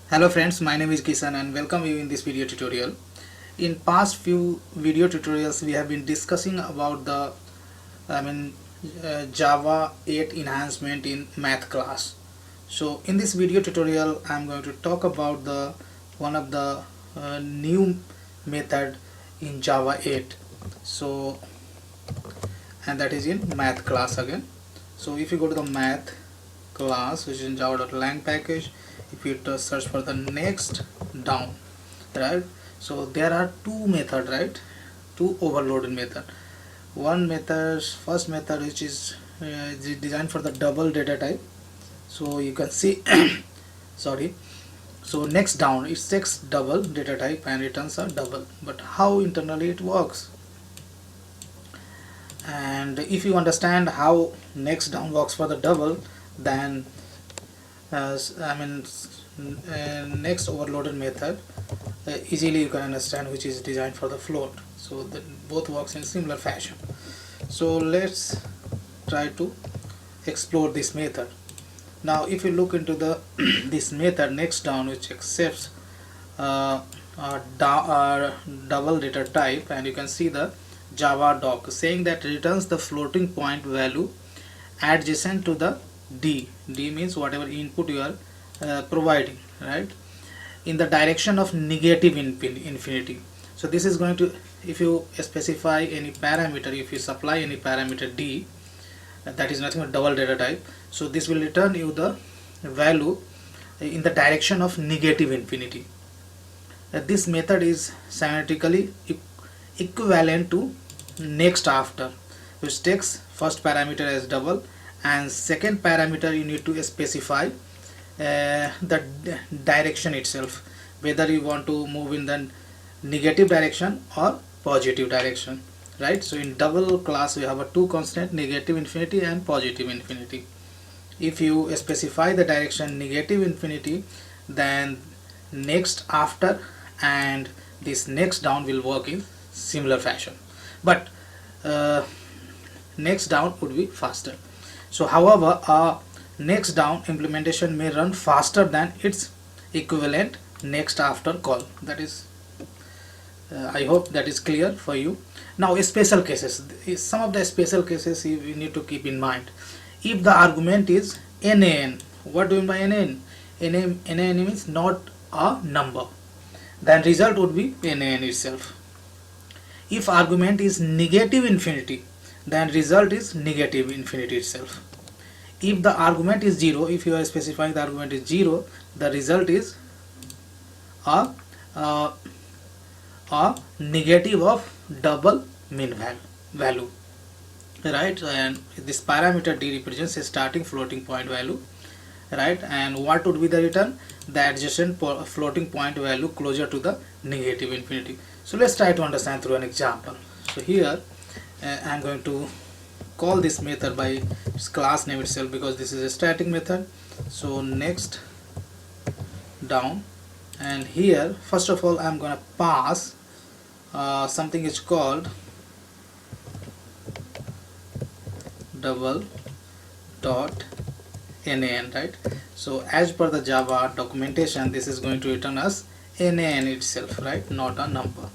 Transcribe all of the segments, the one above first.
Hello friends, my name is Kisan and welcome you in this video tutorial. In past few video tutorials we have been discussing about the Java 8 enhancement in math class. So in this video tutorial I am going to talk about the one of the new method in Java 8. So and that is in math class again. So if you go to the math class, which is in java.lang package, if you search for the next down, right, so there are two method, right, two overloaded method. One method, first method, which is designed for the double data type. So you can see sorry, so next down it takes double data type and returns a double, but how internally it works. And if you understand how next down works for the double, then next overloaded method easily you can understand, which is designed for the float. So both works in similar fashion. So let's try to explore this method. Now if you look into the this method next down, which accepts double data type, and you can see the Java doc saying that returns the floating point value adjacent to the D means whatever input you are providing, right, in the direction of negative infinity. So this is going to, if you specify any parameter, if you supply any parameter D, that is nothing but double data type, so this will return you the value in the direction of negative infinity. This method is symmetrically equivalent to next after, which takes first parameter as double and second parameter you need to specify the direction itself, whether you want to move in the negative direction or positive direction, right. So in double class we have a two constant, negative infinity and positive infinity. If you specify the direction negative infinity, then next after and this next down will work in similar fashion, but next down would be faster. So however, a next down implementation may run faster than its equivalent next after call. That is I hope that is clear for you. Now special cases, some of the special cases you need to keep in mind. If the argument is nan, what do you mean by nan? Nan means not a number, then result would be nan itself. If argument is negative infinity, then result is negative infinity itself. If the argument is 0, if you are specifying the argument is 0, the result is a negative of double mean value, right. And this parameter D represents a starting floating point value, right, and what would be the return? The adjacent floating point value closer to the negative infinity. So let's try to understand through an example. So here I am going to call this method by its class name itself, because this is a static method. So next down, and here first of all I am going to pass something is called double dot nan, right. So as per the Java documentation, this is going to return us nan itself, right, not a number.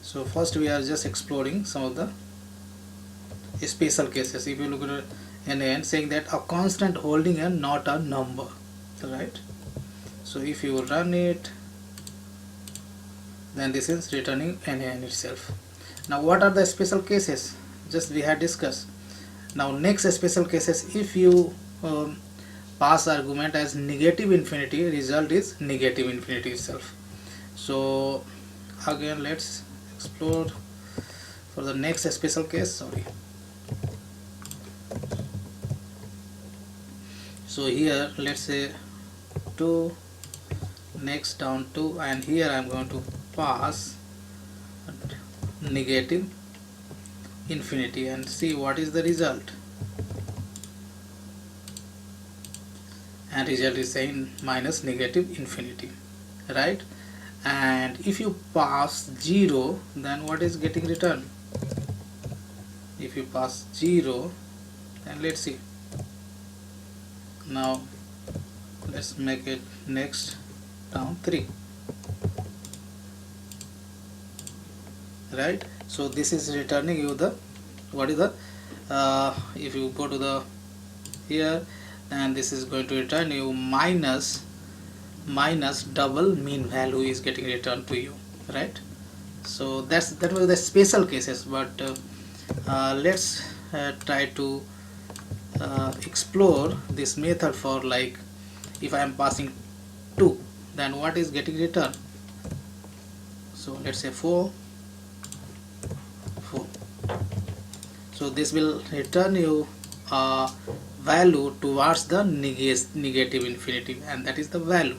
So first we are just exploring some of the special cases. If you look at nan saying that a constant holding and not a number, right. So if you run it, then this is returning nan itself. Now what are the special cases? Just we had discussed. Now next special cases, if you pass argument as negative infinity, result is negative infinity itself. So again let's explore for the next special case. Sorry. So here let's say 2 next down 2, and here I am going to pass negative infinity and see what is the result, and result is saying minus negative infinity, right. And if you pass 0, then what is getting returned? If you pass 0, then let's see, Now let's make it next down 3, right? So this is returning you the what is the if you go to the here, then this is going to return you minus double mean value is getting returned to you, right? So that was the special cases, but let's try to explore this method for, like, if I am passing 2, then what is getting returned. So let's say 4. So this will return you a value towards the negative infinity, and that is the value.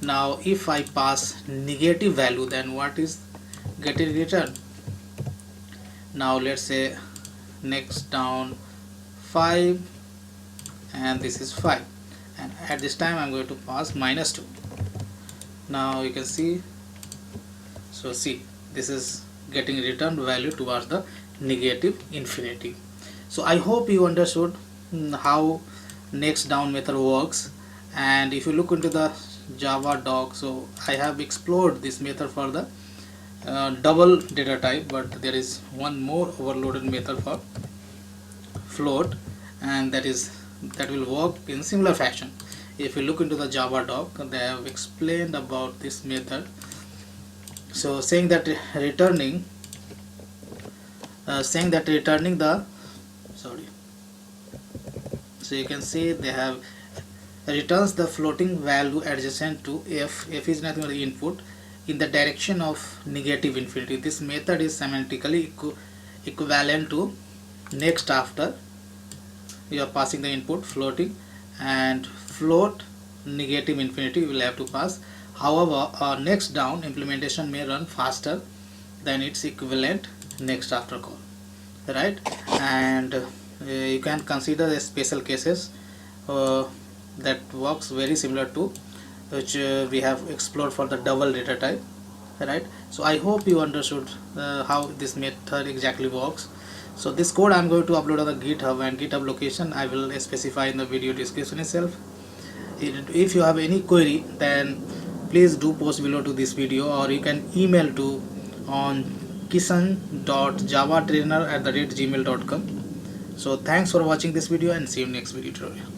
Now if I pass negative value, then what is getting returned. Now let's say next down 5, and this is 5, and at this time I'm going to pass -2. Now you can see, so see, this is getting returned value towards the negative infinity. So I hope you understood how next down method works. And if you look into the Java doc, so I have explored this method for the double data type, but there is one more overloaded method for float, and that will work in similar fashion. If you look into the Java doc, they have explained about this method. So saying that returning the so you can see they have returns the floating value adjacent to f is nothing but the input in the direction of negative infinity. This method is semantically equivalent to next after you are passing the input floating, and float negative infinity you will have to pass. However, our next down implementation may run faster than its equivalent next after call, right? And you can consider the special cases that works very similar to which we have explored for the double data type, right? So I hope you understood how this method exactly works. So this code I'm going to upload on the GitHub, and GitHub location I will specify in the video description itself. If you have any query, then please do post below to this video, or you can email to on kisan.javatrainer@gmail.com. So thanks for watching this video, and see you next video tutorial.